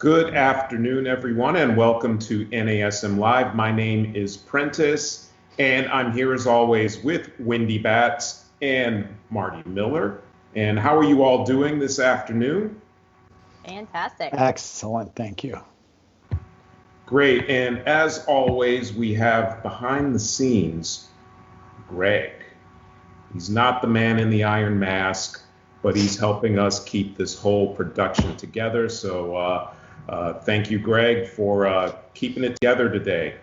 Good afternoon, everyone, and welcome to NASM Live. My name is Prentiss, and I'm here as always with Wendy Batts and Marty Miller. And how are you all doing this afternoon? Fantastic. Excellent, thank you. Great, and as always, we have behind the scenes, Greg. He's not the man in the iron mask, but he's helping us keep this whole production together. So thank you, Greg, for keeping it together today.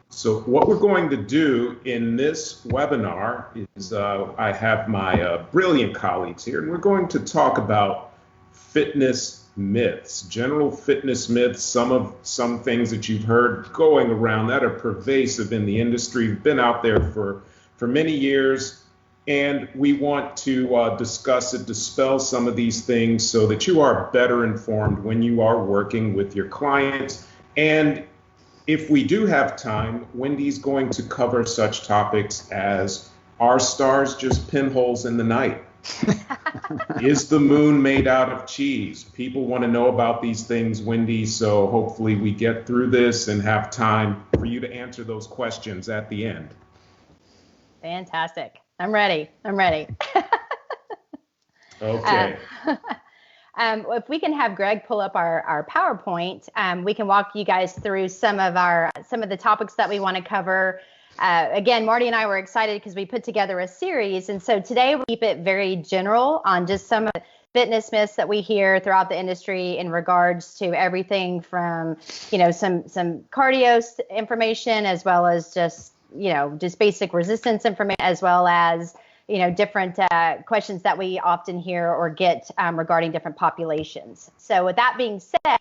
So what we're going to do in this webinar is I have my brilliant colleagues here, and we're going to talk about fitness myths, general fitness myths, some things that you've heard going around that are pervasive in the industry, been out there for many years. And we want to discuss and dispel some of these things so that you are better informed when you are working with your clients. And if we do have time, Wendy's going to cover such topics as, are stars just pinholes in the night? Is the moon made out of cheese? People want to know about these things, Wendy, so hopefully we get through this and have time for you to answer those questions at the end. Fantastic. I'm ready. Okay. If we can have Greg pull up our PowerPoint, we can walk you guys through some of the topics that we want to cover. Again, Marty and I were excited because we put together a series, and so today we keep it very general on just some of the fitness myths that we hear throughout the industry in regards to everything from, some cardio information, as well as just basic resistance information, as well as different questions that we often hear or get regarding different populations. So with that being said,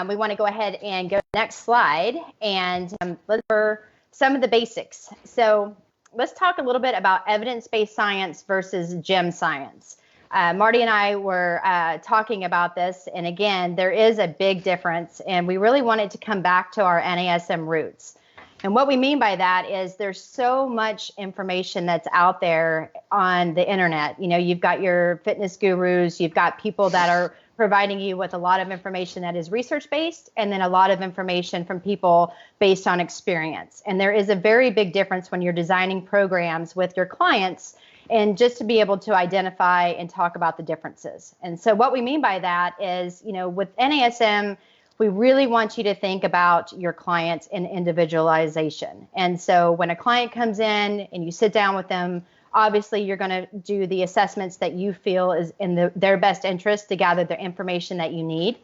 we want to go ahead and go to the next slide and let's cover some of the basics. So let's talk a little bit about evidence-based science versus gem science. Marty and I were talking about this, and again, there is a big difference, and we really wanted to come back to our NASM roots. And what we mean by that is there's so much information that's out there on the internet. You've got your fitness gurus, you've got people that are providing you with a lot of information that is research-based, and then a lot of information from people based on experience. And there is a very big difference when you're designing programs with your clients, and just to be able to identify and talk about the differences. And so what we mean by that is, with NASM, we really want you to think about your clients in individualization. And so when a client comes in and you sit down with them, obviously you're going to do the assessments that you feel is in their best interest to gather the information that you need.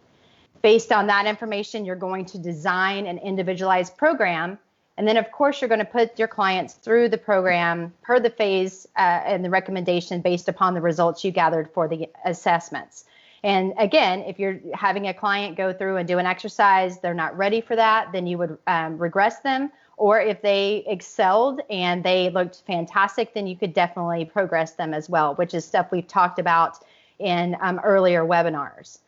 Based on that information, you're going to design an individualized program. And then, of course, you're going to put your clients through the program per the phase and the recommendation based upon the results you gathered for the assessments. And again, if you're having a client go through and do an exercise, they're not ready for that, then you would regress them. Or if they excelled and they looked fantastic, then you could definitely progress them as well, which is stuff we've talked about in earlier webinars.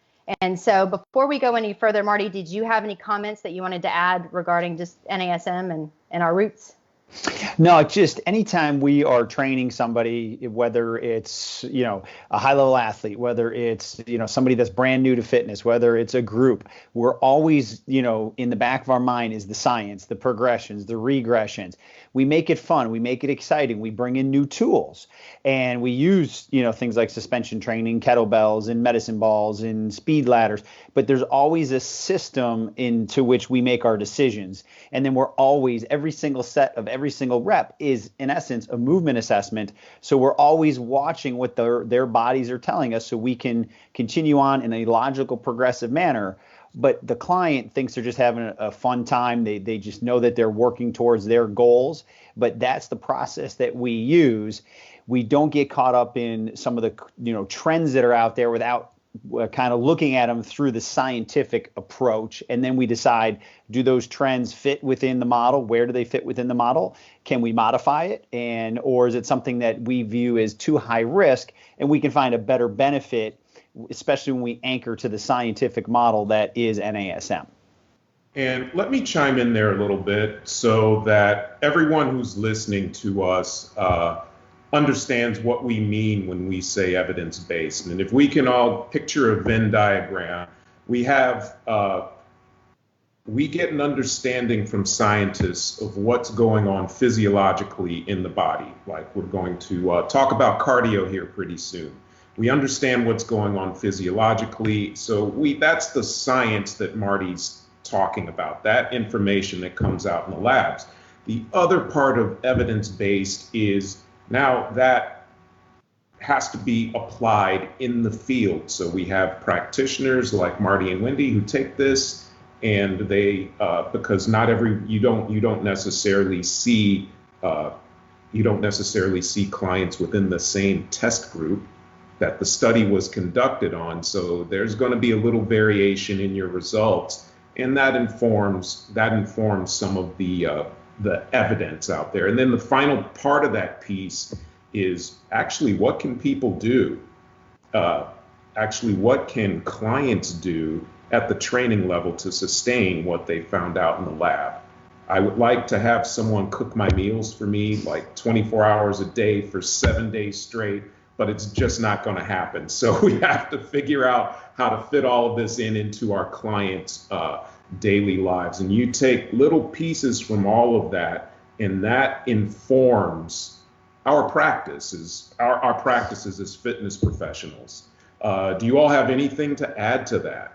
And so before we go any further, Marty, did you have any comments that you wanted to add regarding just NASM and our roots? No, just anytime we are training somebody, whether it's, a high level athlete, whether it's, somebody that's brand new to fitness, whether it's a group, we're always, in the back of our mind is the science, the progressions, the regressions. We make it fun. We make it exciting. We bring in new tools, and we use, things like suspension training, kettlebells and medicine balls and speed ladders. But there's always a system into which we make our decisions. And then we're always, every single set of every single rep is, in essence, a movement assessment. So we're always watching what their bodies are telling us so we can continue on in a logical, progressive manner. But the client thinks they're just having a fun time. They just know that they're working towards their goals. But that's the process that we use. We don't get caught up in some of the trends that are out there without kind of looking at them through the scientific approach. And then we decide, do those trends fit within the model? Where do they fit within the model? Can we modify it? Or is it something that we view as too high risk and we can find a better benefit, especially when we anchor to the scientific model that is NASM? And let me chime in there a little bit so that everyone who's listening to us understands what we mean when we say evidence-based. And if we can all picture a Venn diagram, we have we get an understanding from scientists of what's going on physiologically in the body. Like, we're going to talk about cardio here pretty soon. We understand what's going on physiologically. So that's the science that Marty's talking about, that information that comes out in the labs. The other part of evidence-based is now that has to be applied in the field. So we have practitioners like Marty and Wendy who take this, and they because you don't necessarily see clients within the same test group that the study was conducted on. So there's going to be a little variation in your results, and that informs some of the evidence out there. And then the final part of that piece is actually, what can people do? What can clients do at the training level to sustain what they found out in the lab? I would like to have someone cook my meals for me like 24 hours a day for 7 days straight, but it's just not going to happen. So we have to figure out how to fit all of this into our clients' daily lives. And you take little pieces from all of that, and that informs our practices as fitness professionals. Do you all have anything to add to that?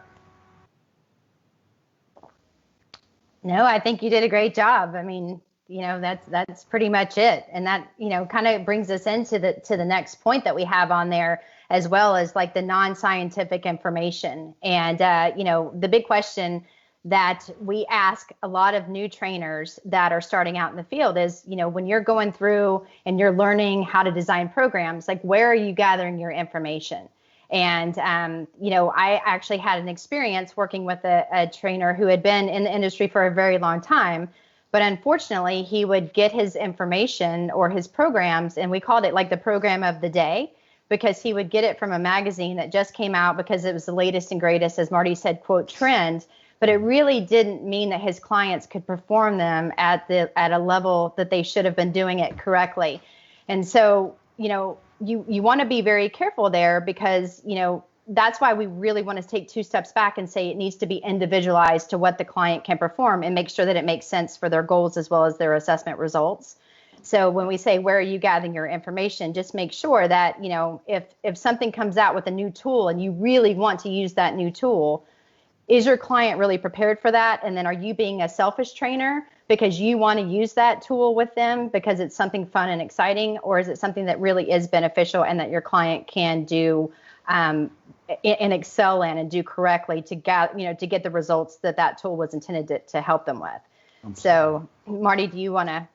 No, I think you did a great job. I mean, that's pretty much it. And that, kind of brings us into the next point that we have on there, as well as like the non-scientific information. And, the big question that we ask a lot of new trainers that are starting out in the field is, when you're going through and you're learning how to design programs, like, where are you gathering your information? And, I actually had an experience working with a trainer who had been in the industry for a very long time. But unfortunately, he would get his information or his programs, and we called it like the program of the day, because he would get it from a magazine that just came out because it was the latest and greatest, as Marty said, quote, trend. But it really didn't mean that his clients could perform them at a level that they should have been doing it correctly. And so, you want to be very careful there, because, that's why we really want to take two steps back and say it needs to be individualized to what the client can perform, and make sure that it makes sense for their goals as well as their assessment results. So when we say, where are you gathering your information, just make sure that, if something comes out with a new tool and you really want to use that new tool, is your client really prepared for that? And then, are you being a selfish trainer because you want to use that tool with them because it's something fun and exciting? Or is it something that really is beneficial and that your client can do and excel in and do correctly to get the results that tool was intended to help them with? So, Marty, do you want to?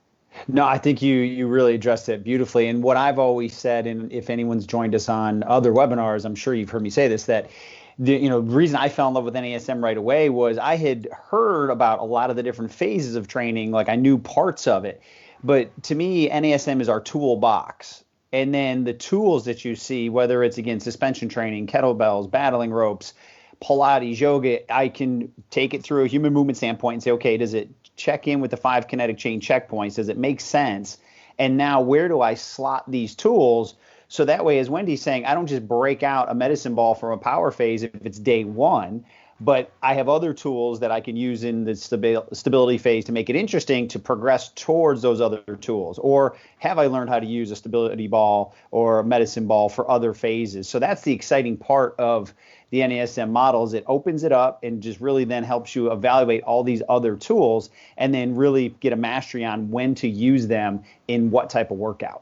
No, I think you really addressed it beautifully. And what I've always said, and if anyone's joined us on other webinars, I'm sure you've heard me say this, that the reason I fell in love with NASM right away was I had heard about a lot of the different phases of training, like I knew parts of it. But to me, NASM is our toolbox. And then the tools that you see, whether it's, again, suspension training, kettlebells, battling ropes, Pilates, yoga, I can take it through a human movement standpoint and say, okay, does it check in with the 5 kinetic chain checkpoints? Does it make sense? And now, where do I slot these tools? So that way, as Wendy's saying, I don't just break out a medicine ball from a power phase if it's day one, but I have other tools that I can use in the stability phase to make it interesting to progress towards those other tools. Or have I learned how to use a stability ball or a medicine ball for other phases? So that's the exciting part of the NASM models. It opens it up and just really then helps you evaluate all these other tools and then really get a mastery on when to use them in what type of workout.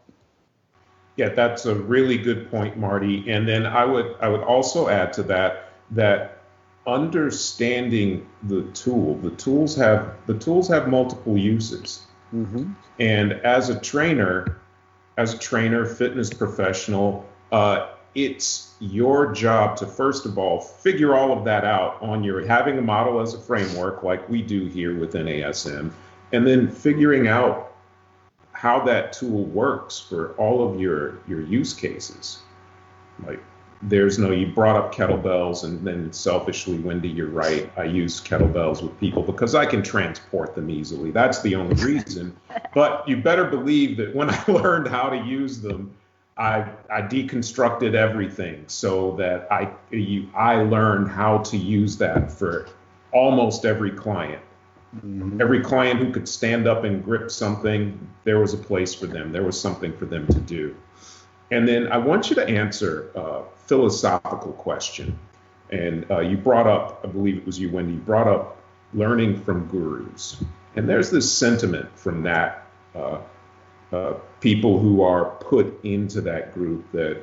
Yeah, that's a really good point, Marty. And then I would also add to that understanding the tools have multiple uses. Mm-hmm. And as a trainer, fitness professional, it's your job to, first of all, figure all of that out on your having a model as a framework like we do here with NASM, and then figuring out how that tool works for all of your use cases. Like, you brought up kettlebells, and then selfishly, Wendy, you're right. I use kettlebells with people because I can transport them easily. That's the only reason. But you better believe that when I learned how to use them, I deconstructed everything so that I learned how to use that for almost every client. Every client who could stand up and grip something, there was a place for them. There was something for them to do. And then I want you to answer a philosophical question. And you brought up, I believe it was you, Wendy, you brought up learning from gurus. And there's this sentiment from that, people who are put into that group, that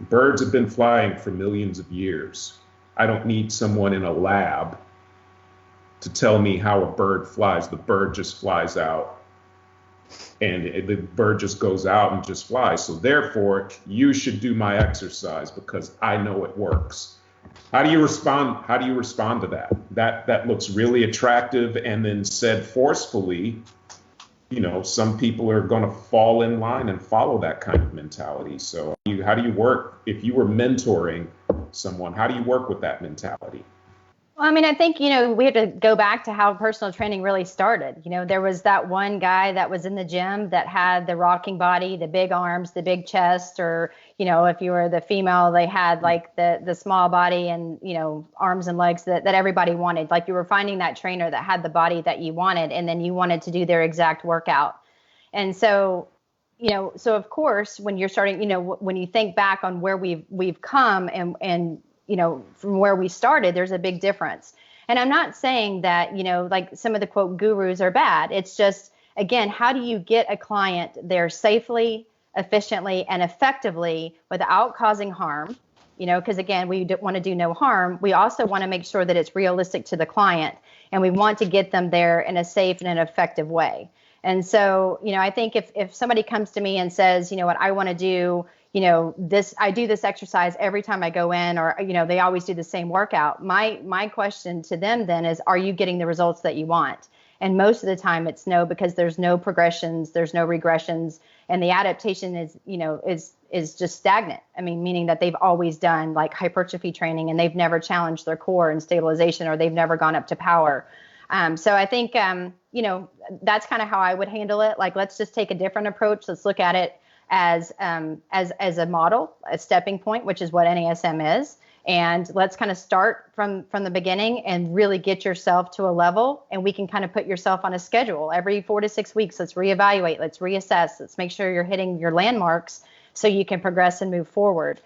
birds have been flying for millions of years. I don't need someone in a lab to tell me how a bird flies. The bird just flies out, and the bird just goes out and just flies. So therefore, you should do my exercise because I know it works. How do you respond? How do you respond to that? That looks really attractive, and then said forcefully, you know, some people are going to fall in line and follow that kind of mentality. So how do you work if you were mentoring someone? How do you work with that mentality? Well, I mean, I think, you know, we have to go back to how personal training really started. You know, there was that one guy that was in the gym that had the rocking body, the big arms, the big chest, or, you know, if you were the female, they had like the small body and, you know, arms and legs that everybody wanted. Like you were finding that trainer that had the body that you wanted, and then you wanted to do their exact workout. And so, you know, so of course, when you're starting, you know, when you think back on where we've come and you know, from where we started, there's a big difference. And I'm not saying that, you know, like some of the quote gurus are bad. It's just, again, how do you get a client there safely, efficiently, and effectively without causing harm? You know, because again, we want to do no harm. We also want to make sure that it's realistic to the client, and we want to get them there in a safe and an effective way. And so, you know, I think if somebody comes to me and says, you know what, I want to do, you know, this, I do this exercise every time I go in, or, you know, they always do the same workout. My question to them then is, are you getting the results that you want? And most of the time it's no, because there's no progressions, there's no regressions, and the adaptation is, you know, is just stagnant. I mean, meaning that they've always done like hypertrophy training and they've never challenged their core and stabilization, or they've never gone up to power. So I think, you know, that's kind of how I would handle it. Like, let's just take a different approach. Let's look at it as a model, a stepping point, which is what NASM is. And let's kind of start from the beginning and really get yourself to a level, and we can kind of put yourself on a schedule every 4 to 6 weeks. Let's reevaluate, let's reassess, let's make sure you're hitting your landmarks so you can progress and move forward,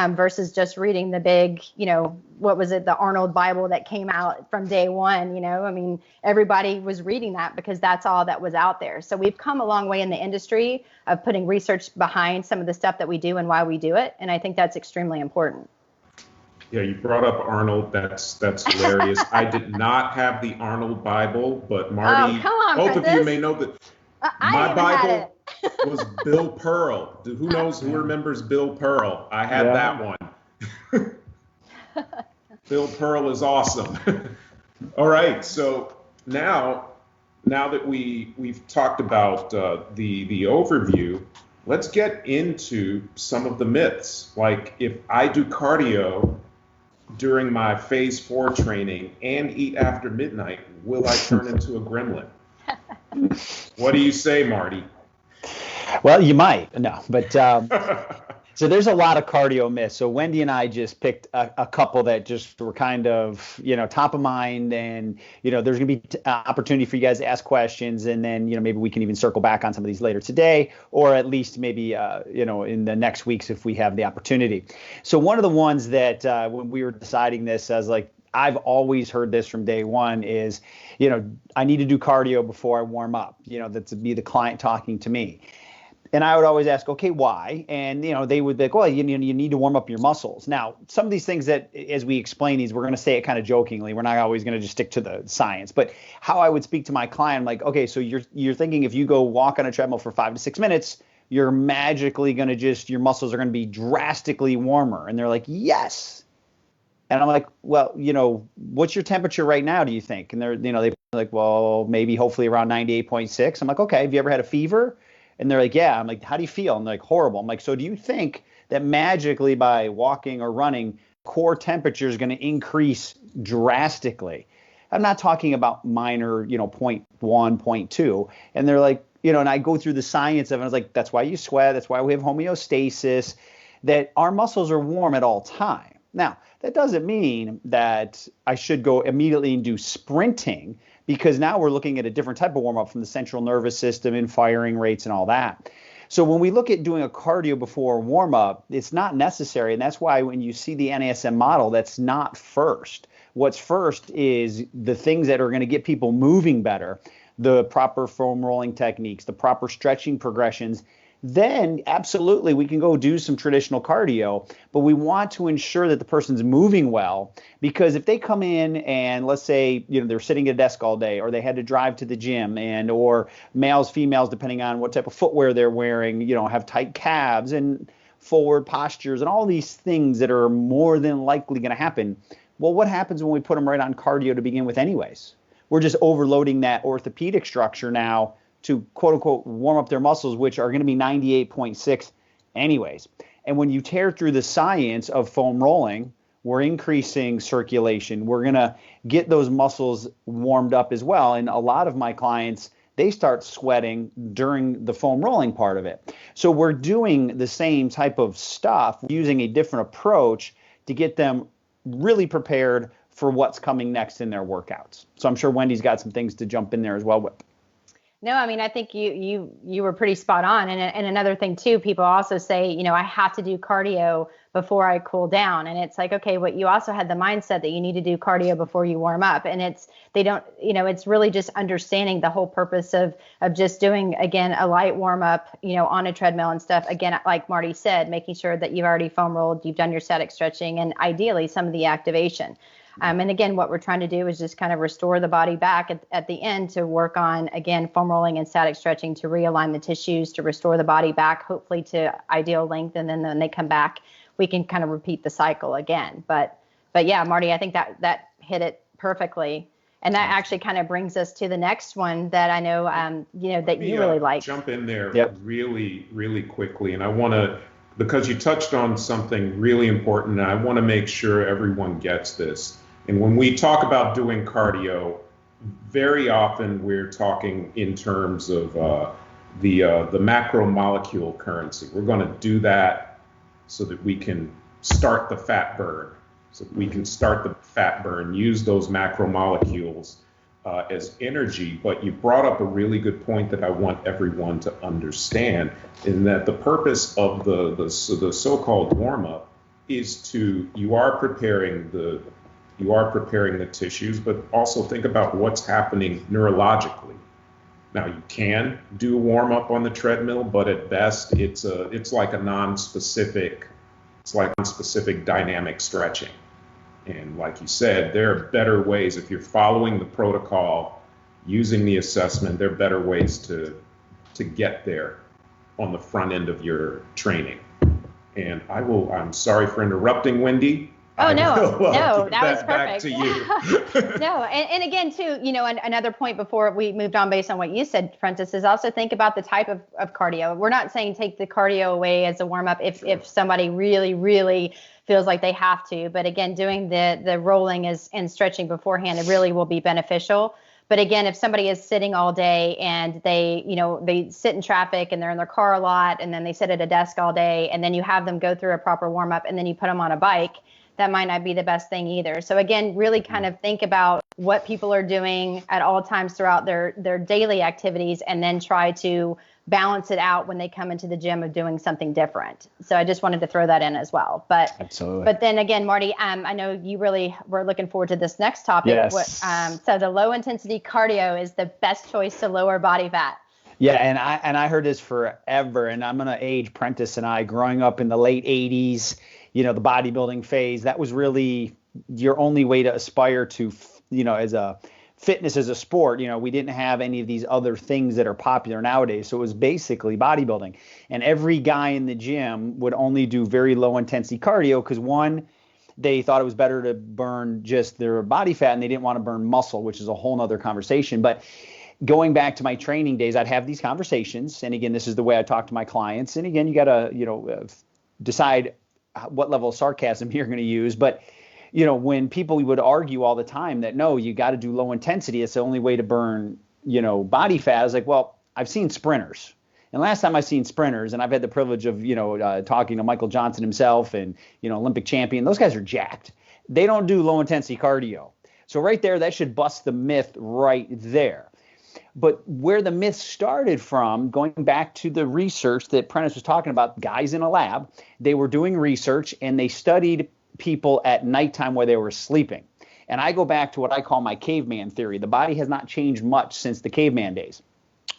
versus just reading the big, you know, what was it, the Arnold Bible that came out from day one, you know, I mean, everybody was reading that because that's all that was out there. So we've come a long way in the industry of putting research behind some of the stuff that we do and why we do it. And I think that's extremely important. Yeah, you brought up Arnold. That's hilarious. I did not have the Arnold Bible, but Marty, come on, both Prentiss. of you may know that my Bible was Bill Pearl. Who knows? Who remembers Bill Pearl? I had that one. Bill Pearl is awesome. All right, so now that we've talked about the overview, let's get into some of the myths. Like, if I do cardio during my phase 4 training and eat after midnight, will I turn into a gremlin? What do you say, Marty? Well, you might. No, but so there's a lot of cardio myths. So Wendy and I just picked a couple that just were kind of, you know, top of mind, and, you know, there's going to be opportunity for you guys to ask questions, and then, you know, maybe we can even circle back on some of these later today, or at least maybe, you know, in the next weeks if we have the opportunity. So one of the ones that when we were deciding this, I was like, I've always heard this from day one is, you know, I need to do cardio before I warm up, you know, that's be the client talking to me. And I would always ask, okay, why? And, you know, they would be like, well, you need to warm up your muscles. Now, some of these things that, as we explain these, we're going to say it kind of jokingly. We're not always going to just stick to the science. But how I would speak to my client, I'm like, okay, so you're thinking if you go walk on a treadmill for 5 to 6 minutes, you're magically going to just, your muscles are going to be drastically warmer. And they're like, yes. And I'm like, well, you know, what's your temperature right now, do you think? And they're, you know, they're like, well, maybe hopefully around 98.6. I'm like, okay, have you ever had a fever? And they're like, yeah. I'm like, how do you feel? And they're like, horrible. I'm like, so do you think that magically by walking or running, core temperature is going to increase drastically? I'm not talking about minor, you know, 0.1, 0.2. And they're like, you know, and I go through the science of it. I was like, that's why you sweat. That's why we have homeostasis, that our muscles are warm at all time. Now, that doesn't mean that I should go immediately and do sprinting, because now we're looking at a different type of warm up from the central nervous system and firing rates and all that. So when we look at doing a cardio before warm up, it's not necessary. And that's why when you see the NASM model, that's not first. What's first is the things that are going to get people moving better, the proper foam rolling techniques, the proper stretching progressions. Then absolutely we can go do some traditional cardio, but we want to ensure that the person's moving well, because if they come in and let's say, they're sitting at a desk all day, or they had to drive to the gym, and or males, females, depending on what type of footwear they're wearing, have tight calves and forward postures and all these things that are more than likely going to happen. Well, what happens when we put them right on cardio to begin with anyways? We're just overloading that orthopedic structure now to quote unquote warm up their muscles, which are going to be 98.6 anyways. And when you tear through the science of foam rolling, we're increasing circulation. We're going to get those muscles warmed up as well. And a lot of my clients, they start sweating during the foam rolling part of it. So we're doing the same type of stuff, using a different approach to get them really prepared for what's coming next in their workouts. So I'm sure Wendy's got some things to jump in there as well with. No, I mean, I think you were pretty spot on. And another thing too, people also say, I have to do cardio before I cool down. And it's like, okay, but you also had the mindset that you need to do cardio before you warm up. And it's really just understanding the whole purpose of just doing, again, a light warm up, on a treadmill and stuff. Again, like Marty said, making sure that you've already foam rolled, you've done your static stretching, and ideally some of the activation. And again, what we're trying to do is just kind of restore the body back at the end to work on, again, foam rolling and static stretching to realign the tissues, to restore the body back, hopefully to ideal length. And then when they come back, we can kind of repeat the cycle again. But yeah, Marty, I think that hit it perfectly. And that actually kind of brings us to the next one that I know, that you really like. Jump in there really, really quickly. And I want to, because you touched on something really important, and I want to make sure everyone gets this. And when we talk about doing cardio, very often we're talking in terms of the macromolecule currency. We're going to do that so that we can start the fat burn. Use those macromolecules as energy. But you brought up a really good point that I want everyone to understand, in that the purpose of the so-called warm-up is you are preparing the tissues, but also think about what's happening neurologically. Now, you can do a warm up on the treadmill, but at best it's like non-specific dynamic stretching. And like you said, there are better ways. If you're following the protocol, using the assessment, there are better ways to get there on the front end of your training. And I'm sorry for interrupting, Wendy. Oh, no, that was perfect. Back to you. No, and again, too, another point before we moved on based on what you said, Prentiss, is also think about the type of cardio. We're not saying take the cardio away as a warm up if somebody really, really feels like they have to. But again, doing the rolling and stretching beforehand, it really will be beneficial. But again, if somebody is sitting all day and they sit in traffic and they're in their car a lot, and then they sit at a desk all day, and then you have them go through a proper warm up and then you put them on a bike, that might not be the best thing either. So again, really kind of think about what people are doing at all times throughout their daily activities, and then try to balance it out when they come into the gym of doing something different. So I just wanted to throw that in as well. But absolutely. But then again, Marty, I know you really were looking forward to this next topic. Yes. So the low intensity cardio is the best choice to lower body fat. Yeah, and I heard this forever, and I'm gonna age Prentiss and I. Growing up in the late '80s, the bodybuilding phase, that was really your only way to aspire to, as a fitness as a sport. We didn't have any of these other things that are popular nowadays. So it was basically bodybuilding, and every guy in the gym would only do very low intensity cardio because one, they thought it was better to burn just their body fat, and they didn't want to burn muscle, which is a whole nother conversation. But going back to my training days, I'd have these conversations. And again, this is the way I talk to my clients. And again, you got to, decide what level of sarcasm you're going to use. But, when people would argue all the time that, no, you got to do low intensity, it's the only way to burn, body fat. I was like, well, I've seen sprinters. And last time I seen sprinters, and I've had the privilege of, talking to Michael Johnson himself and, Olympic champion, those guys are jacked. They don't do low intensity cardio. So right there, that should bust the myth right there. But where the myth started from, going back to the research that Prentiss was talking about, guys in a lab, they were doing research and they studied people at nighttime where they were sleeping. And I go back to what I call my caveman theory. The body has not changed much since the caveman days.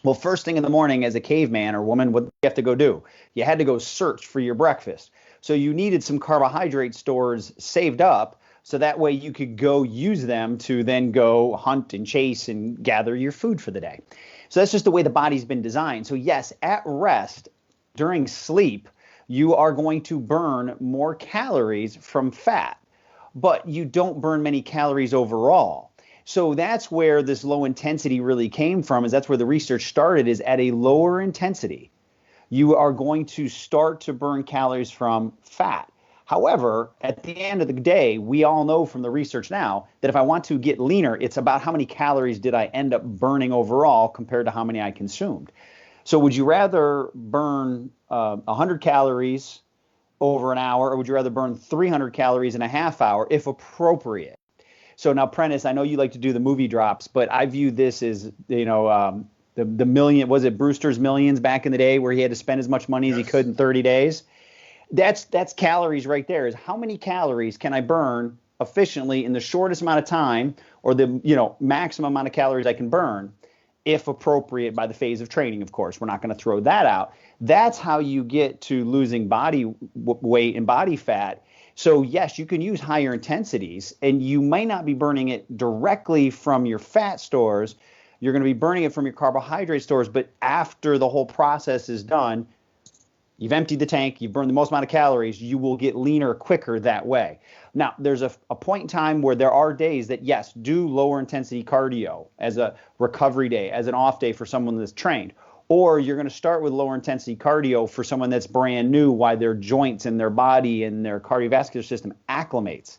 Well, first thing in the morning as a caveman or woman, what do you have to go do? You had to go search for your breakfast. So you needed some carbohydrate stores saved up so that way you could go use them to then go hunt and chase and gather your food for the day. So that's just the way the body's been designed. So yes, at rest, during sleep, you are going to burn more calories from fat, but you don't burn many calories overall. So that's where this low intensity really came from, is that's where the research started, is at a lower intensity. You are going to start to burn calories from fat. However, at the end of the day, we all know from the research now that if I want to get leaner, it's about how many calories did I end up burning overall compared to how many I consumed. So would you rather burn 100 calories over an hour, or would you rather burn 300 calories in a half hour if appropriate? So now, Prentiss, I know you like to do the movie drops, but I view this as, the million, was it Brewster's Millions back in the day where he had to spend as much money as he could in 30 days? That's calories right there, is how many calories can I burn efficiently in the shortest amount of time, or the maximum amount of calories I can burn, if appropriate by the phase of training, of course. We're not going to throw that out. That's how you get to losing body weight and body fat. So yes, you can use higher intensities, and you might not be burning it directly from your fat stores. You're going to be burning it from your carbohydrate stores, but after the whole process is done, you've emptied the tank, you've burned the most amount of calories, you will get leaner quicker that way. Now, there's a point in time where there are days that, yes, do lower intensity cardio as a recovery day, as an off day for someone that's trained. Or you're going to start with lower intensity cardio for someone that's brand new, while their joints and their body and their cardiovascular system acclimates.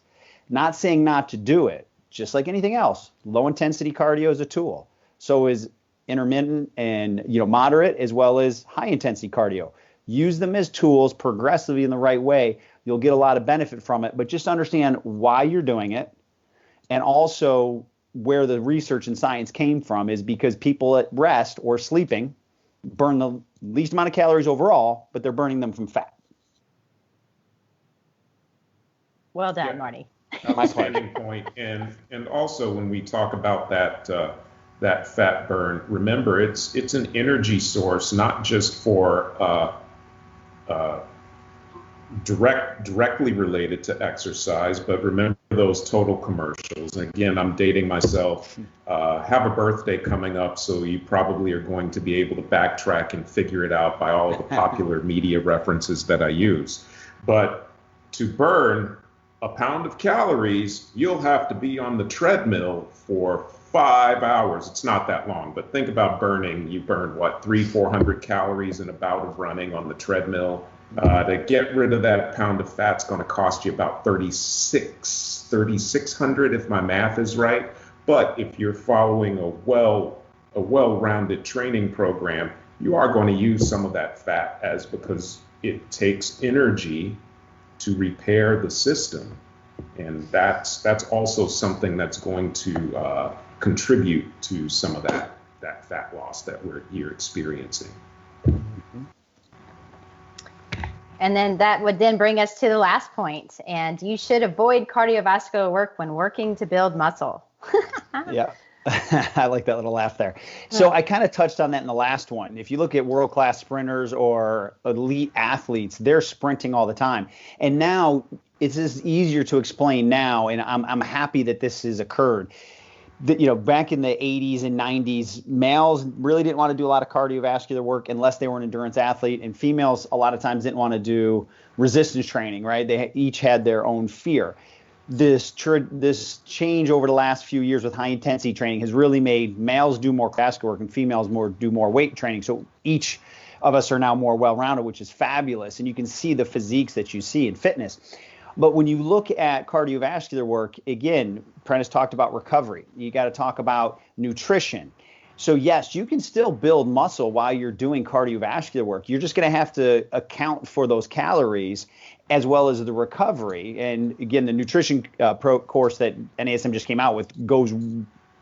Not saying not to do it, just like anything else. Low intensity cardio is a tool. So is intermittent and moderate, as well as high intensity cardio. Use them as tools progressively in the right way. You'll get a lot of benefit from it, but just understand why you're doing it, and also where the research and science came from is because people at rest or sleeping burn the least amount of calories overall, but they're burning them from fat. Well done, Marty. Outstanding point. And also when we talk about that fat burn, remember it's an energy source, not just for directly related to exercise, but remember those total commercials. And again, I'm dating myself. Have a birthday coming up, so you probably are going to be able to backtrack and figure it out by all of the popular media references that I use. But to burn a pound of calories, you'll have to be on the treadmill for 5 hours. It's not that long, but think about you burn what, 300-400 calories in a bout of running on the treadmill. To get rid of that pound of fat's going to cost you about 3,600 if my math is right. But if you're following a well-rounded training program, you are going to use some of that fat because it takes energy to repair the system. And that's also something that's going to contribute to some of that fat loss that you're experiencing. And then that would then bring us to the last point. And you should avoid cardiovascular work when working to build muscle. Yeah. I like that little laugh there. So I kind of touched on that in the last one. If you look at world-class sprinters or elite athletes, they're sprinting all the time. And now it's just easier to explain now, and I'm happy that this has occurred. Back in the 80s and 90s, males really didn't want to do a lot of cardiovascular work unless they were an endurance athlete, and females a lot of times didn't want to do resistance training, right? They each had their own fear. This change over the last few years with high intensity training has really made males do more vascular work and females do more weight training. So each of us are now more well-rounded, which is fabulous, and you can see the physiques that you see in fitness. But when you look at cardiovascular work, again, Prentiss talked about recovery. You got to talk about nutrition. So yes, you can still build muscle while you're doing cardiovascular work. You're just going to have to account for those calories as well as the recovery. And again, the nutrition course that NASM just came out with goes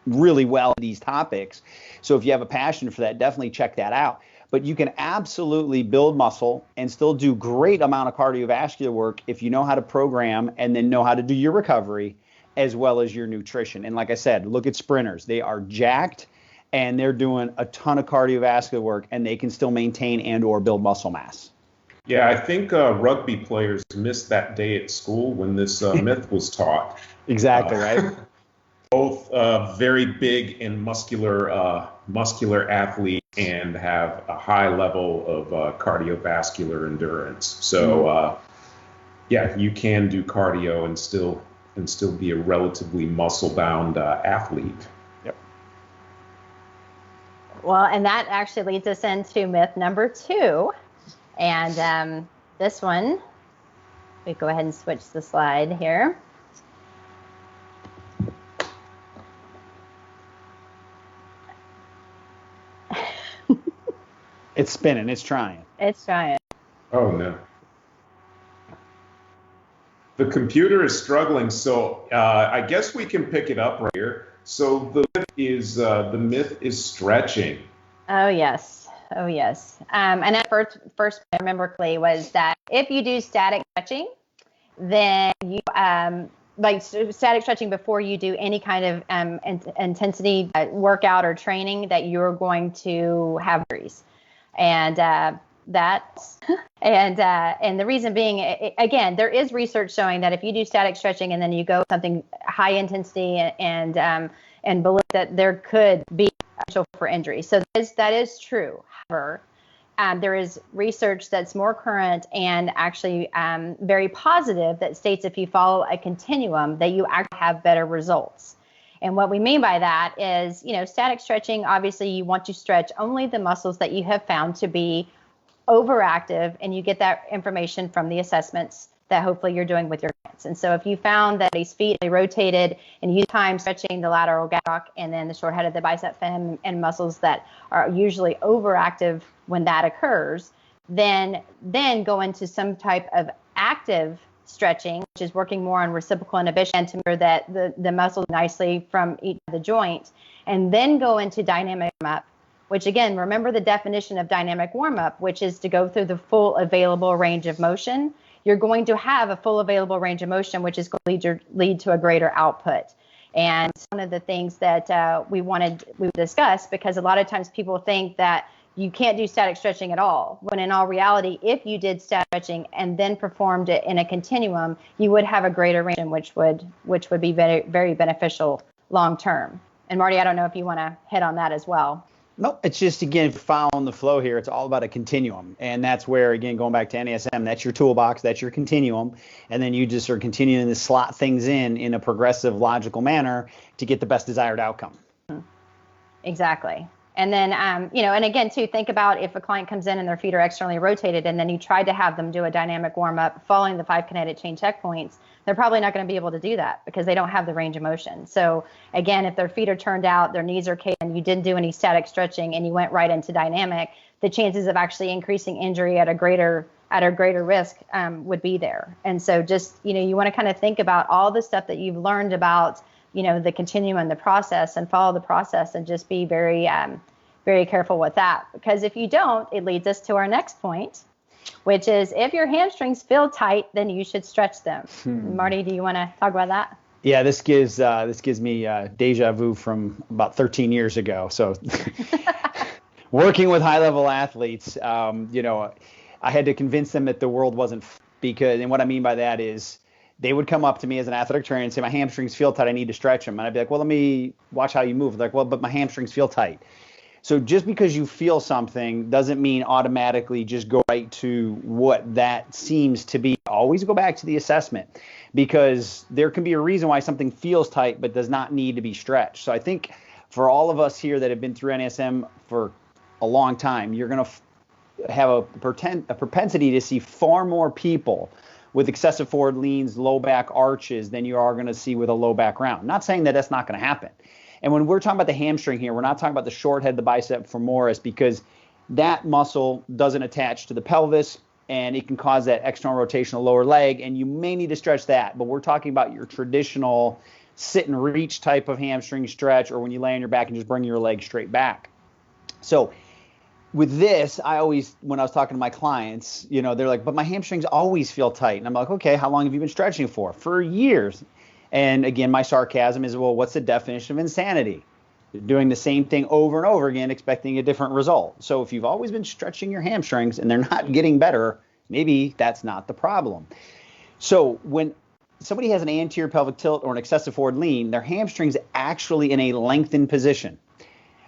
really well in these topics. So if you have a passion for that, definitely check that out. But you can absolutely build muscle and still do great amount of cardiovascular work if you know how to program and then know how to do your recovery as well as your nutrition. And like I said, look at sprinters. They are jacked and they're doing a ton of cardiovascular work and they can still maintain and or build muscle mass. Yeah, I think rugby players missed that day at school when this myth was taught. Exactly, right? Both very big and muscular athletes and have a high level of cardiovascular endurance. So yeah, you can do cardio and still be a relatively muscle-bound athlete. Yep. Well, and that actually leads us into myth number 2. And this one, we go ahead and switch the slide here. It's spinning. It's trying. It's trying. Oh, no. The computer is struggling, so I guess we can pick it up right here. So the myth is stretching. Oh, yes. Oh, yes. And at first I remember correctly was that if you do static stretching, then you like static stretching before you do any kind of intensity workout or training, that you're going to have injuries. And and the reason being, again, there is research showing that if you do static stretching and then you go something high intensity and believe that there could be potential for injury. So that is true. However, there is research that's more current and actually very positive that states if you follow a continuum that you actually have better results. And what we mean by that is, static stretching, obviously you want to stretch only the muscles that you have found to be overactive, and you get that information from the assessments that hopefully you're doing with your clients. And so if you found that these feet are rotated and you time stretching the lateral gastroc and then the short head of the bicep fem and muscles that are usually overactive when that occurs, then go into some type of active stretching, which is working more on reciprocal inhibition to mirror that the muscle nicely from each of the joint, and then go into dynamic warm-up, which again, remember the definition of dynamic warm-up, which is to go through the full available range of motion. You're going to have a full available range of motion, which is going to lead to a greater output. And one of the things that we discuss, because a lot of times people think that you can't do static stretching at all, when in all reality, if you did static stretching and then performed it in a continuum, you would have a greater range, which would be very, very beneficial long term. And Marty, I don't know if you want to hit on that as well. No, it's just, again, following the flow here. It's all about a continuum. And that's where, again, going back to NASM, that's your toolbox, that's your continuum. And then you just are continuing to slot things in a progressive, logical manner to get the best desired outcome. Exactly. And then, and again, too, think about if a client comes in and their feet are externally rotated and then you tried to have them do a dynamic warm up following the 5 kinetic chain checkpoints, they're probably not going to be able to do that because they don't have the range of motion. So again, if their feet are turned out, their knees are caved, and you didn't do any static stretching and you went right into dynamic, the chances of actually increasing injury at a greater risk would be there. And so just, you want to kind of think about all the stuff that you've learned about, the continuum and the process, and follow the process and just be very, very careful with that. Because if you don't, it leads us to our next point, which is if your hamstrings feel tight, then you should stretch them. Marty, do you want to talk about that? Yeah, this gives me deja vu from about 13 years ago. So working with high-level athletes, I had to convince them that the world wasn't and what I mean by that is they would come up to me as an athletic trainer and say, my hamstrings feel tight, I need to stretch them. And I'd be like, well, let me watch how you move. They're like, well, but my hamstrings feel tight. So just because you feel something doesn't mean automatically just go right to what that seems to be. Always go back to the assessment, because there can be a reason why something feels tight but does not need to be stretched. So I think for all of us here that have been through NASM for a long time, you're going to have a propensity to see far more people with excessive forward leans, low back arches than you are going to see with a low back round. Not saying that that's not going to happen. And when we're talking about the hamstring here, we're not talking about the short head, the bicep femoris, because that muscle doesn't attach to the pelvis and it can cause that external rotational lower leg. And you may need to stretch that. But we're talking about your traditional sit and reach type of hamstring stretch, or when you lay on your back and just bring your leg straight back. So with this, I always, when I was talking to my clients, you know, they're like, but my hamstrings always feel tight. And I'm like, okay, how long have you been stretching for? For years. And again, my sarcasm is, well, what's the definition of insanity? You're doing the same thing over and over again, expecting a different result. So if you've always been stretching your hamstrings and they're not getting better, maybe that's not the problem. So when somebody has an anterior pelvic tilt or an excessive forward lean, their hamstring's actually in a lengthened position.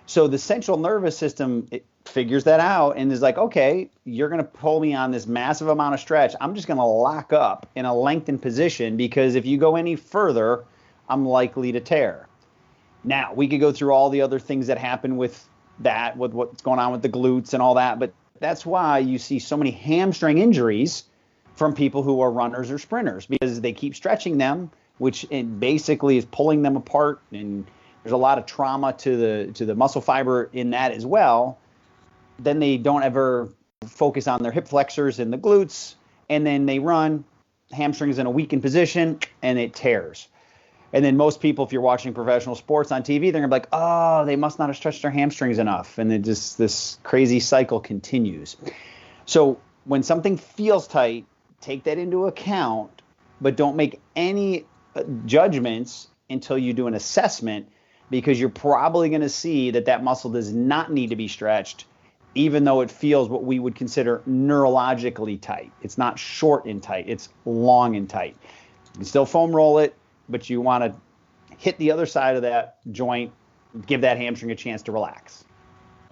So the central nervous system, it figures that out and is like, okay, you're going to pull me on this massive amount of stretch. I'm just going to lock up in a lengthened position, because if you go any further, I'm likely to tear. Now, we could go through all the other things that happen with that, with what's going on with the glutes and all that, but that's why you see so many hamstring injuries from people who are runners or sprinters, because they keep stretching them, which basically is pulling them apart, and there's a lot of trauma to the muscle fiber in that as well. Then they don't ever focus on their hip flexors and the glutes, and then they run, hamstrings in a weakened position, and it tears. And then most people, if you're watching professional sports on TV, they're gonna be like, oh, they must not have stretched their hamstrings enough. And then just this crazy cycle continues. So when something feels tight, take that into account, but don't make any judgments until you do an assessment, because you're probably gonna see that that muscle does not need to be stretched, even though it feels what we would consider neurologically tight. It's not short and tight, it's long and tight. You can still foam roll it, but you want to hit the other side of that joint, give that hamstring a chance to relax.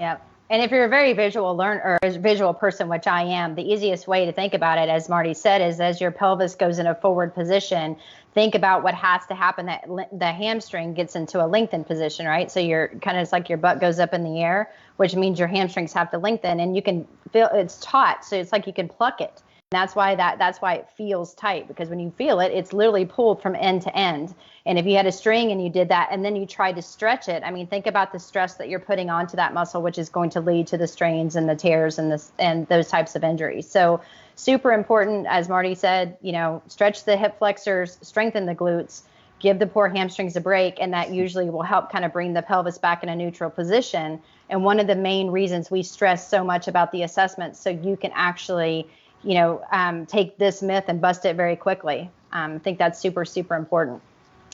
Yep. And if you're a very visual learner or a visual person, which I am, the easiest way to think about it, as Marty said, is as your pelvis goes in a forward position, think about what has to happen that the hamstring gets into a lengthened position, right? So you're kind of, it's like your butt goes up in the air, which means your hamstrings have to lengthen, and you can feel it's taut. So it's like you can pluck it. That's why it feels tight, because when you feel it, it's literally pulled from end to end. And if you had a string and you did that and then you tried to stretch it, I mean, think about the stress that you're putting onto that muscle, which is going to lead to the strains and the tears and those types of injuries. So super important, as Marty said, you know, stretch the hip flexors, strengthen the glutes, give the poor hamstrings a break, and that usually will help kind of bring the pelvis back in a neutral position. And one of the main reasons we stress so much about the assessments, so you can actually take this myth and bust it very quickly. I think that's super, super important.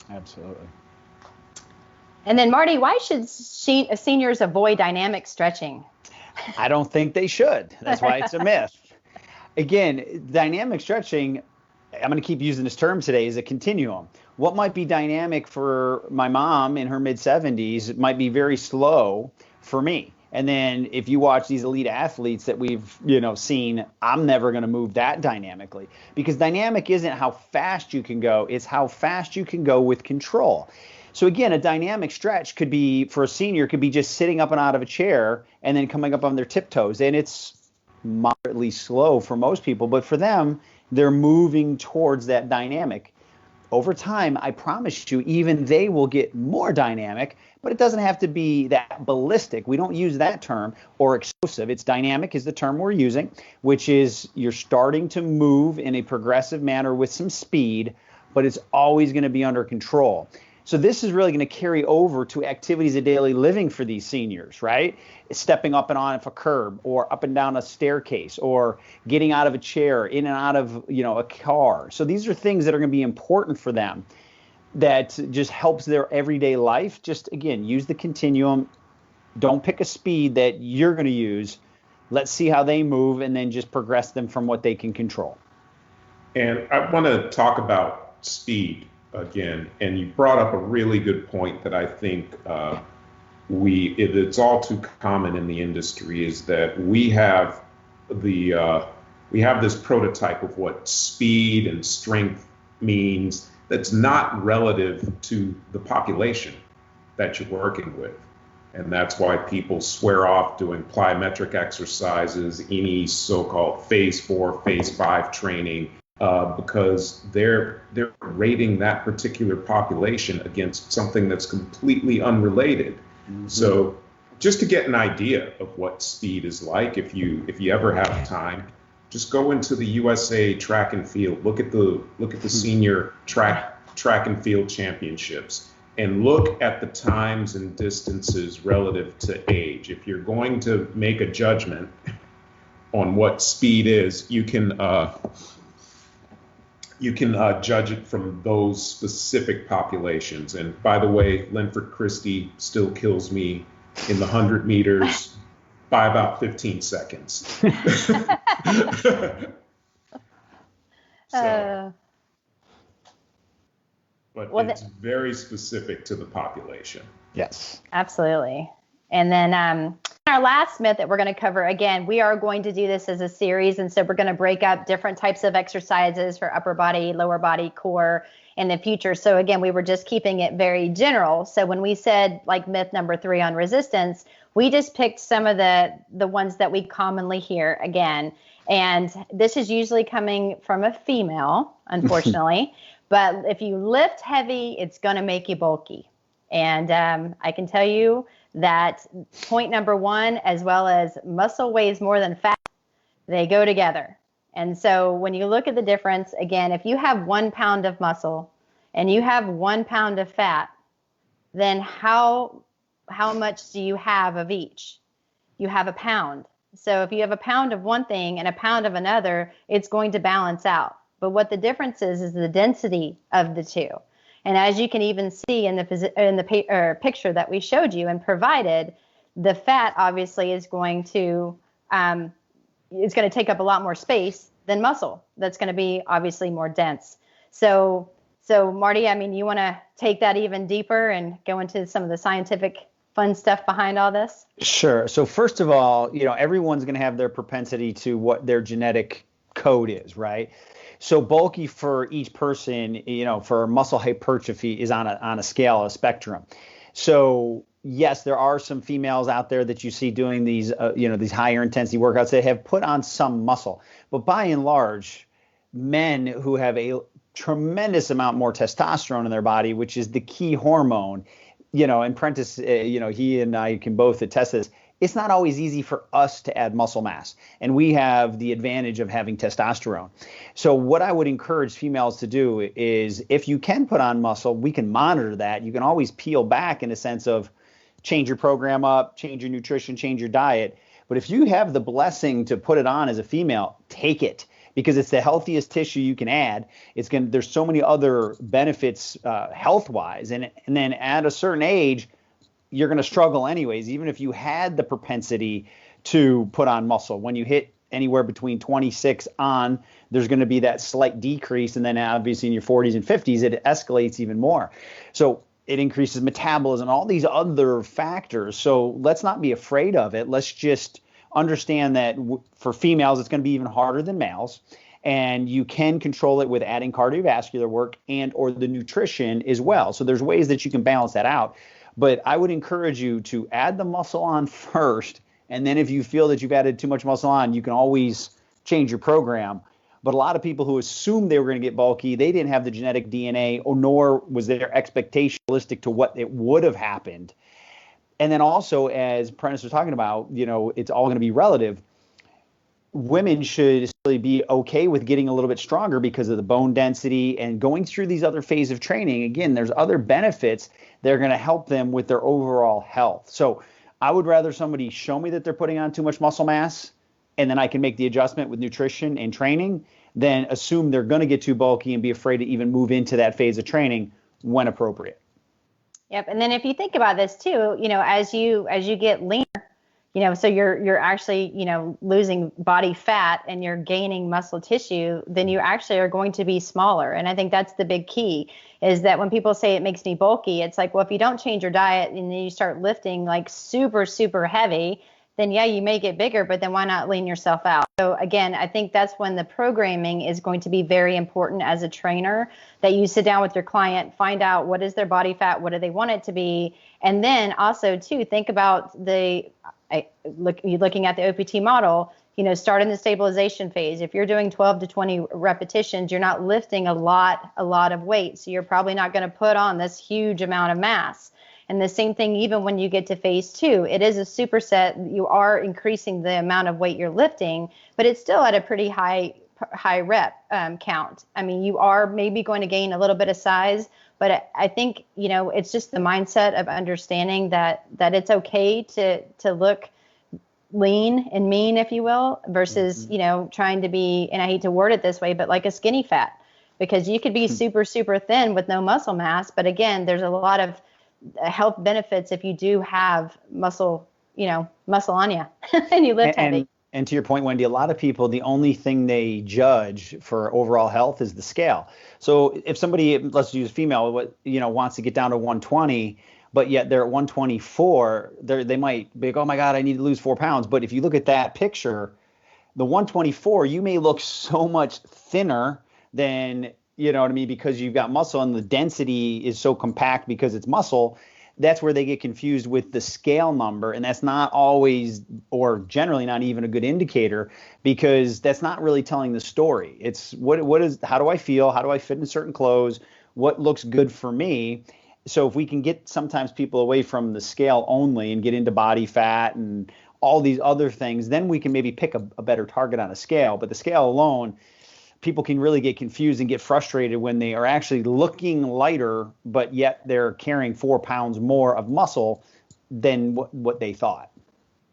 Absolutely. And then, Marty, why should seniors avoid dynamic stretching? I don't think they should. That's why it's a myth. Again, dynamic stretching, I'm going to keep using this term today, is a continuum. What might be dynamic for my mom in her mid-70s might be very slow for me. And then if you watch these elite athletes that we've, seen, I'm never going to move that dynamically, because dynamic isn't how fast you can go. It's how fast you can go with control. So again, a dynamic stretch could be, for a senior, could be just sitting up and out of a chair and then coming up on their tiptoes. And it's moderately slow for most people, but for them, they're moving towards that dynamic. Over time, I promise you, even they will get more dynamic, but it doesn't have to be that ballistic. We don't use that term, or explosive. It's dynamic is the term we're using, which is you're starting to move in a progressive manner with some speed, but it's always going to be under control. So this is really going to carry over to activities of daily living for these seniors, right? Stepping up and on a curb, or up and down a staircase, or getting out of a chair, in and out of, a car. So these are things that are going to be important for them, that just helps their everyday life. Just, again, use the continuum. Don't pick a speed that you're going to use. Let's see how they move, and then just progress them from what they can control. And I want to talk about speed again, and you brought up a really good point that I think it's all too common in the industry, is that we have this prototype of what speed and strength means that's not relative to the population that you're working with. And that's why people swear off doing plyometric exercises, any so-called phase 4, phase 5 training, because they're rating that particular population against something that's completely unrelated. So just to get an idea of what speed is like, if you ever have time, just go into the USA track and field, look at the senior track and field championships, and look at the times and distances relative to age. If you're going to make a judgment on what speed is, you can judge it from those specific populations. And by the way, Linford Christie still kills me in the 100 meters by about 15 seconds. But it's very specific to the population. Yes. Absolutely. And then our last myth that we're going to cover, again, we are going to do this as a series. And so we're going to break up different types of exercises for upper body, lower body, core in the future. So again, we were just keeping it very general. So when we said like myth number 3 on resistance, we just picked some of the ones that we commonly hear again. And this is usually coming from a female, unfortunately. But if you lift heavy, it's going to make you bulky. And I can tell you that point number 1, as well as muscle weighs more than fat, they go together. And so when you look at the difference, again, if you have 1 pound of muscle and you have 1 pound of fat, then how much do you have of each? You have a pound. So if you have a pound of one thing and a pound of another, it's going to balance out. But what the difference is the density of the two. And as you can even see in the picture that we showed you and provided, the fat obviously is going to take up a lot more space than muscle. That's going to be obviously more dense. So Marty, I mean, you want to take that even deeper and go into some of the scientific fun stuff behind all this? Sure. So first of all, everyone's going to have their propensity to what their genetic code is, right? So bulky for each person, for muscle hypertrophy is on a scale, a spectrum. So yes, there are some females out there that you see doing these, these higher intensity workouts that have put on some muscle. But by and large, men who have a tremendous amount more testosterone in their body, which is the key hormone, and Prentiss, he and I can both attest to this. It's not always easy for us to add muscle mass, and we have the advantage of having testosterone. So what I would encourage females to do is, if you can put on muscle, we can monitor that. You can always peel back in a sense of change your program up, change your nutrition, change your diet. But if you have the blessing to put it on as a female, take it, because it's the healthiest tissue you can add. There's so many other benefits health-wise, and then at a certain age, you're going to struggle anyways, even if you had the propensity to put on muscle. When you hit anywhere between 26 on, there's going to be that slight decrease. And then obviously in your 40s and 50s, it escalates even more. So it increases metabolism, all these other factors. So let's not be afraid of it. Let's just understand that for females, it's going to be even harder than males. And you can control it with adding cardiovascular work and or the nutrition as well. So there's ways that you can balance that out. But I would encourage you to add the muscle on first, and then if you feel that you've added too much muscle on, you can always change your program. But a lot of people who assumed they were going to get bulky, they didn't have the genetic DNA, or nor was their expectation realistic to what it would have happened. And then also, as Prentiss was talking about, it's all going to be relative. Women should really be okay with getting a little bit stronger because of the bone density and going through these other phases of training. Again, there's other benefits that are going to help them with their overall health. So I would rather somebody show me that they're putting on too much muscle mass, and then I can make the adjustment with nutrition and training, than assume they're going to get too bulky and be afraid to even move into that phase of training when appropriate. Yep. And then if you think about this too, as you get leaner, so you're actually, losing body fat and you're gaining muscle tissue, then you actually are going to be smaller. And I think that's the big key, is that when people say it makes me bulky, it's like, well, if you don't change your diet and then you start lifting like super, super heavy, then yeah, you may get bigger, but then why not lean yourself out? So again, I think that's when the programming is going to be very important as a trainer, that you sit down with your client, find out what is their body fat, what do they want it to be, and then also too, think about looking at the OPT model, start in the stabilization phase. If you're doing 12 to 20 repetitions, you're not lifting a lot of weight. So you're probably not going to put on this huge amount of mass. And the same thing, even when you get to phase 2, it is a superset. You are increasing the amount of weight you're lifting, but it's still at a pretty high rep count. I mean, you are maybe going to gain a little bit of size, but I think, it's just the mindset of understanding that it's okay to look lean and mean, if you will, versus, trying to be, and I hate to word it this way, but like a skinny fat, because you could be super, super thin with no muscle mass. But again, there's a lot of health benefits if you do have muscle on you and you lift heavy. And to your point, Wendy, a lot of people, the only thing they judge for overall health is the scale. So if somebody, let's use female, wants to get down to 120, but yet they're at 124, they might be like, oh my God, I need to lose 4 pounds. But if you look at that picture, the 124, you may look so much thinner than, you know what I mean, because you've got muscle and the density is so compact because it's muscle. That's where they get confused with the scale number. And that's not always, or generally not even, a good indicator, because that's not really telling the story. It's how do I feel? How do I fit in certain clothes? What looks good for me? So if we can get sometimes people away from the scale only and get into body fat and all these other things, then we can maybe pick a better target on a scale. But the scale alone, people can really get confused and get frustrated when they are actually looking lighter, but yet they're carrying 4 pounds more of muscle than what they thought.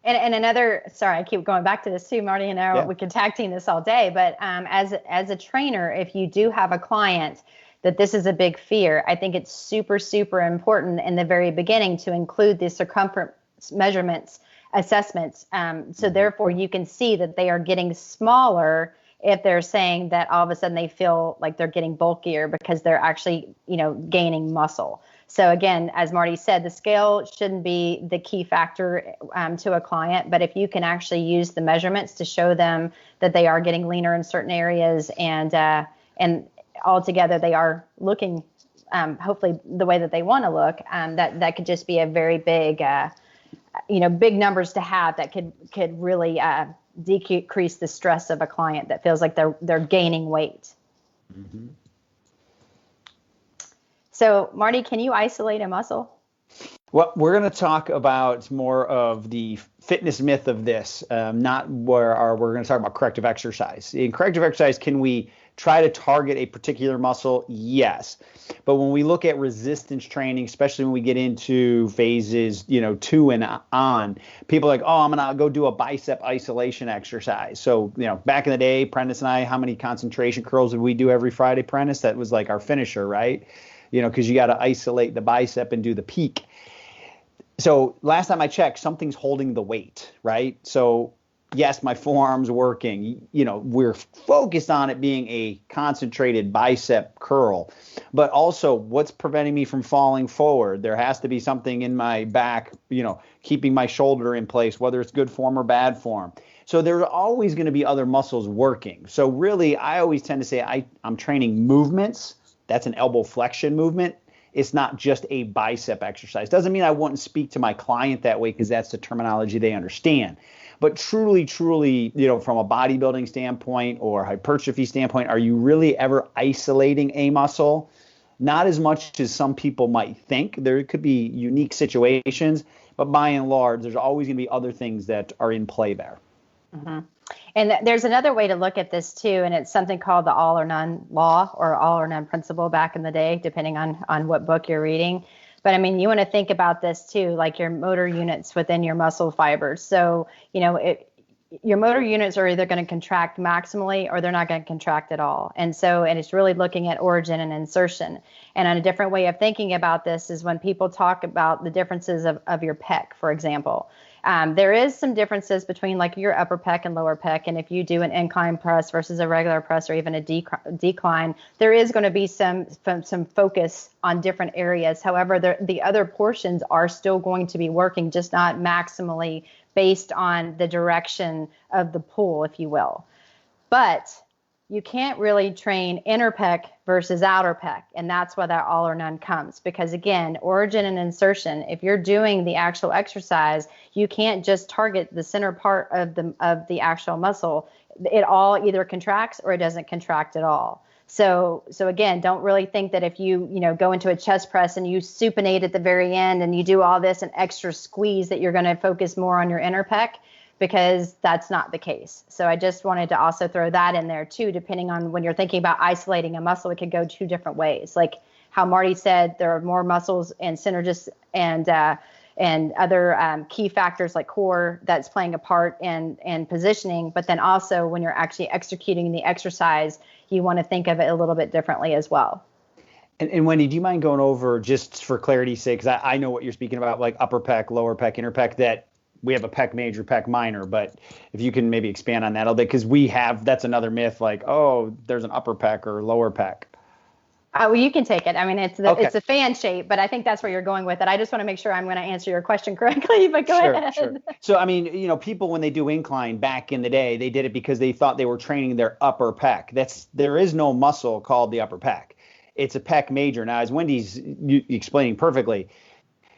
And another, sorry, I keep going back to this too, Marty and I, we could tag team this all day, but as a trainer, if you do have a client that this is a big fear, I think it's super, super important in the very beginning to include the circumference measurements, assessments. So therefore you can see that they are getting smaller if they're saying that all of a sudden they feel like they're getting bulkier because they're actually, gaining muscle. So again, as Marty said, the scale shouldn't be the key factor to a client, but if you can actually use the measurements to show them that they are getting leaner in certain areas and altogether they are looking hopefully the way that they want to look, that could just be a very big, big numbers to have that could really decrease the stress of a client that feels like they're gaining weight. Mm-hmm. So, Marty, can you isolate a muscle? Well, we're going to talk about more of the fitness myth of this, not we're going to talk about corrective exercise. In corrective exercise, can we try to target a particular muscle? Yes. But when we look at resistance training, especially when we get into phases, 2 and on, people are like, oh, I'm going to go do a bicep isolation exercise. So, back in the day, Prentiss and I, how many concentration curls did we do every Friday, Prentiss? That was like our finisher, right? Because you got to isolate the bicep and do the peak. So last time I checked, something's holding the weight, right? So yes, my forearm's working. We're focused on it being a concentrated bicep curl, but also what's preventing me from falling forward? There has to be something in my back, keeping my shoulder in place, whether it's good form or bad form. So there's always going to be other muscles working. So really, I always tend to say I'm training movements. That's an elbow flexion movement. It's not just a bicep exercise. Doesn't mean I wouldn't speak to my client that way because that's the terminology they understand. But truly, from a bodybuilding standpoint or hypertrophy standpoint, are you really ever isolating a muscle? Not as much as some people might think. There could be unique situations, but by and large, there's always going to be other things that are in play there. Mm-hmm. And there's another way to look at this too, and it's something called the all or none law or all or none principle back in the day, depending on what book you're reading. But I mean, you want to think about this too, like your motor units within your muscle fibers. So, your motor units are either going to contract maximally or they're not going to contract at all. And it's really looking at origin and insertion. And on a different way of thinking about this is when people talk about the differences of your pec, for example. There is some differences between like your upper pec and lower pec. And if you do an incline press versus a regular press or even a decline, there is going to be some focus on different areas. However, the other portions are still going to be working, just not maximally based on the direction of the pull, if you will. But you can't really train inner pec versus outer pec. And that's why that all or none comes. Because again, origin and insertion, if you're doing the actual exercise, you can't just target the center part of the actual muscle. It all either contracts or it doesn't contract at all. So again, don't really think that if you go into a chest press and you supinate at the very end and you do all this and extra squeeze that you're going to focus more on your inner pec, because that's not the case. So I just wanted to also throw that in there too, depending on when you're thinking about isolating a muscle, it could go two different ways. Like how Marty said, there are more muscles and synergists and other key factors like core that's playing a part in positioning. But then also when you're actually executing the exercise, you want to think of it a little bit differently as well. And Wendy, do you mind going over, just for clarity's sake, because I know what you're speaking about, like upper pec, lower pec, inner pec, that we have a pec major, pec minor, but if you can maybe expand on that a little bit, because that's another myth, like, oh, there's an upper pec or lower pec. Well, you can take it. I mean, it's a fan shape, but I think that's where you're going with it. I just want to make sure I'm going to answer your question correctly, but go ahead. Sure. So, I mean, people, when they do incline back in the day, they did it because they thought they were training their upper pec. There is no muscle called the upper pec. It's a pec major. Now, as Wendy's explaining perfectly,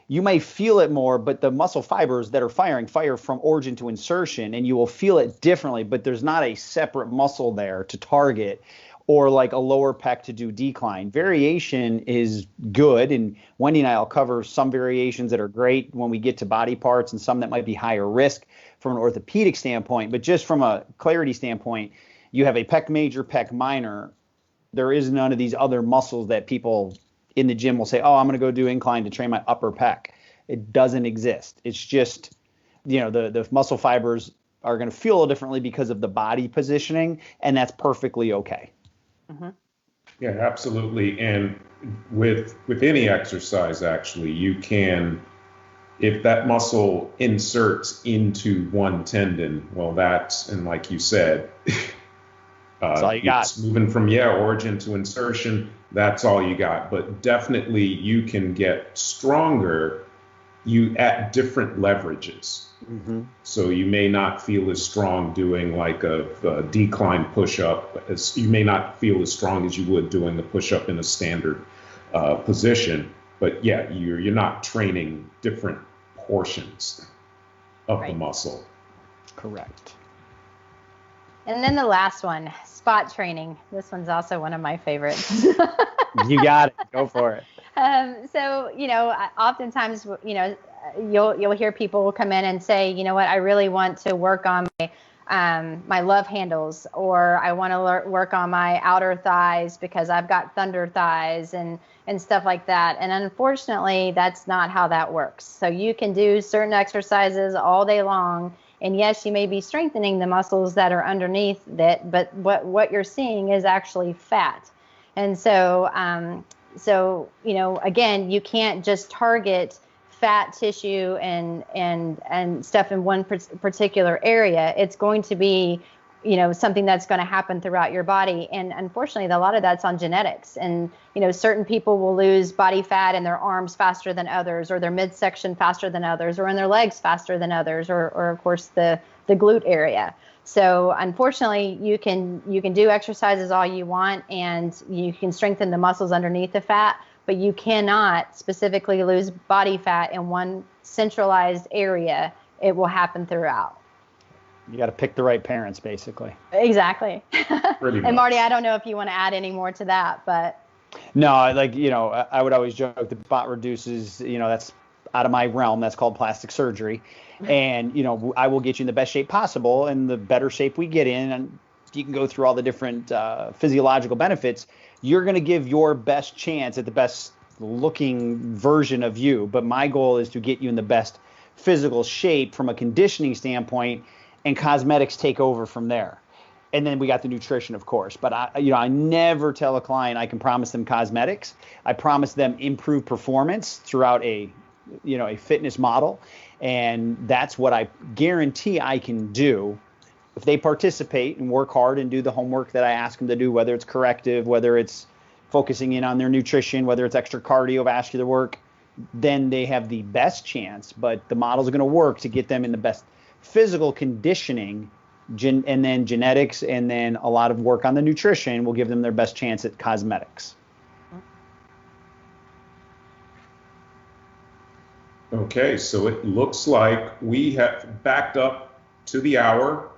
you may feel it more, but the muscle fibers that are fire from origin to insertion, and you will feel it differently, but there's not a separate muscle there to target, or like a lower pec to do decline. Variation is good, and Wendy and I will cover some variations that are great when we get to body parts and some that might be higher risk from an orthopedic standpoint. But just from a clarity standpoint, you have a pec major, pec minor. There is none of these other muscles that people in the gym will say, oh, I'm going to go do incline to train my upper pec. It doesn't exist. It's just, the muscle fibers are going to feel a little differently because of the body positioning, and that's perfectly okay. Mm-hmm. Yeah, absolutely. And with any exercise, actually, you can, if that muscle inserts into one tendon, well, and like you said, that's all you got. It's moving from origin to insertion. That's all you got. But definitely you can get stronger at different leverages. Mm-hmm. So you may not feel as strong doing like a decline push-up, as you may not feel as strong as you would doing a push-up in a standard position. But yeah, you're not training different portions of the muscle. Correct. And then the last one, spot training. This one's also one of my favorites. You got it. Go for it. So, oftentimes, you'll hear people come in and say, you know what, I really want to work on my love handles, or I want to work on my outer thighs because I've got thunder thighs and stuff like that. And unfortunately, that's not how that works. So you can do certain exercises all day long, and yes, you may be strengthening the muscles that are underneath that, but what you're seeing is actually fat. And so, again, you can't just target fat tissue and stuff in one particular area. It's going to be, something that's going to happen throughout your body. And unfortunately, a lot of that's on genetics. And, certain people will lose body fat in their arms faster than others, or their midsection faster than others, or in their legs faster than others, or of course the glute area. So unfortunately, you can do exercises all you want, and you can strengthen the muscles underneath the fat, but you cannot specifically lose body fat in one centralized area. It will happen throughout. You got to pick the right parents, basically. Exactly. Pretty much. And Marty, I don't know if you want to add any more to that, but. No, I would always joke that spot reduces, that's out of my realm. That's called plastic surgery. And, I will get you in the best shape possible, and the better shape we get in, and you can go through all the different physiological benefits. You're going to give your best chance at the best looking version of you. But my goal is to get you in the best physical shape from a conditioning standpoint, and cosmetics take over from there. And then we got the nutrition, of course. But I never tell a client I can promise them cosmetics. I promise them improved performance throughout a fitness model. And that's what I guarantee I can do if they participate and work hard and do the homework that I ask them to do, whether it's corrective, whether it's focusing in on their nutrition, whether it's extra cardiovascular work. Then they have the best chance. But the models are going to work to get them in the best physical conditioning and then genetics, and then a lot of work on the nutrition will give them their best chance at cosmetics. Okay, so it looks like we have backed up to the hour.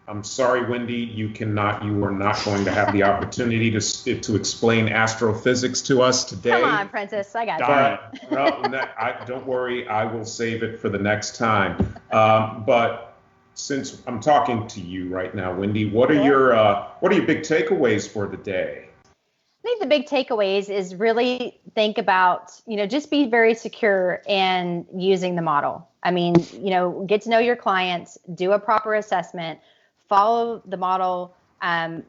I'm sorry, Wendy, you are not going to have the opportunity to explain astrophysics to us today. Come on, Prentiss, I got you. Don't worry, I will save it for the next time. But since I'm talking to you right now, Wendy, what are your big takeaways for the day? I think the big takeaways is really think about, just be very secure in using the model. I mean, get to know your clients, do a proper assessment, follow the model,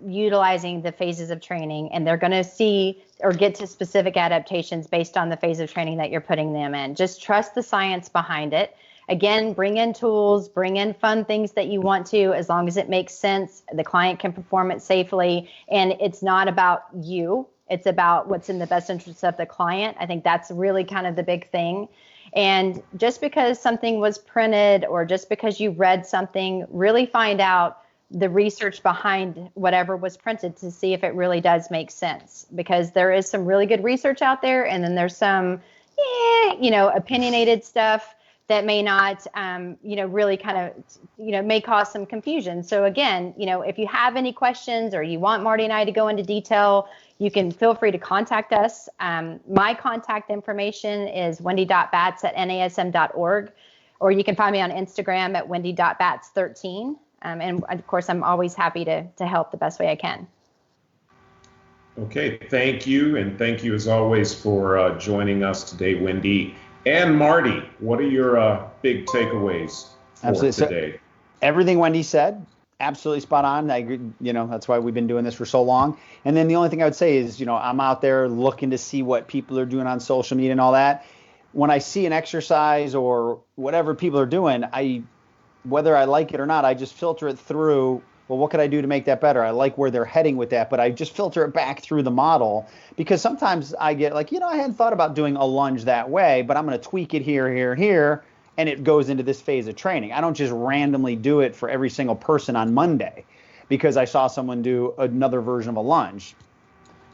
utilizing the phases of training, and they're going to see or get to specific adaptations based on the phase of training that you're putting them in. Just trust the science behind it. Again, bring in tools, bring in fun things that you want to, as long as it makes sense, the client can perform it safely, and it's not about you. It's about what's in the best interest of the client. I think that's really kind of the big thing. And just because something was printed or just because you read something, really find out the research behind whatever was printed to see if it really does make sense, because there is some really good research out there, and then there's some opinionated stuff that may not really kind of may cause some confusion. So again, if you have any questions or you want Marty and I to go into detail, you can feel free to contact us. My contact information is wendy.bats@nasm.org, or you can find me on Instagram at wendy.bats13. And of course, I'm always happy to help the best way I can. Okay, thank you. And thank you as always for joining us today, Wendy. And Marty, what are your big takeaways for today? So, everything Wendy said, absolutely spot on. I agree, that's why we've been doing this for so long. And then the only thing I would say is, I'm out there looking to see what people are doing on social media and all that. When I see an exercise or whatever people are doing, whether I like it or not, I just filter it through, well, what could I do to make that better? I like where they're heading with that, but I just filter it back through the model, because sometimes I get like, I hadn't thought about doing a lunge that way, but I'm going to tweak it here, here, here, and it goes into this phase of training. I don't just randomly do it for every single person on Monday because I saw someone do another version of a lunge.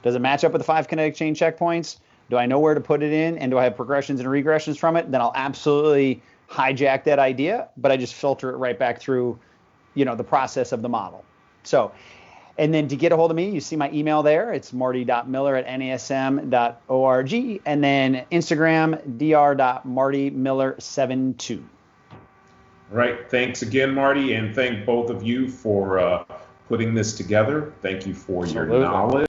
Does it match up with the 5 kinetic chain checkpoints? Do I know where to put it in? And do I have progressions and regressions from it? Then I'll absolutely hijack that idea, but I just filter it right back through, the process of the model. So, and then to get a hold of me, you see my email there. It's marty.miller@nasm.org, and then Instagram, dr.martymiller72. All right. Thanks again, Marty, and thank both of you for putting this together. Thank you for your knowledge.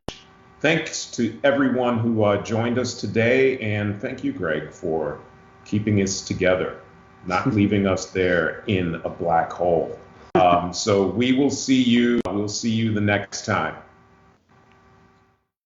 Thanks to everyone who joined us today, and thank you, Greg, for keeping us together, not leaving us there in a black hole. So we'll see you the next time.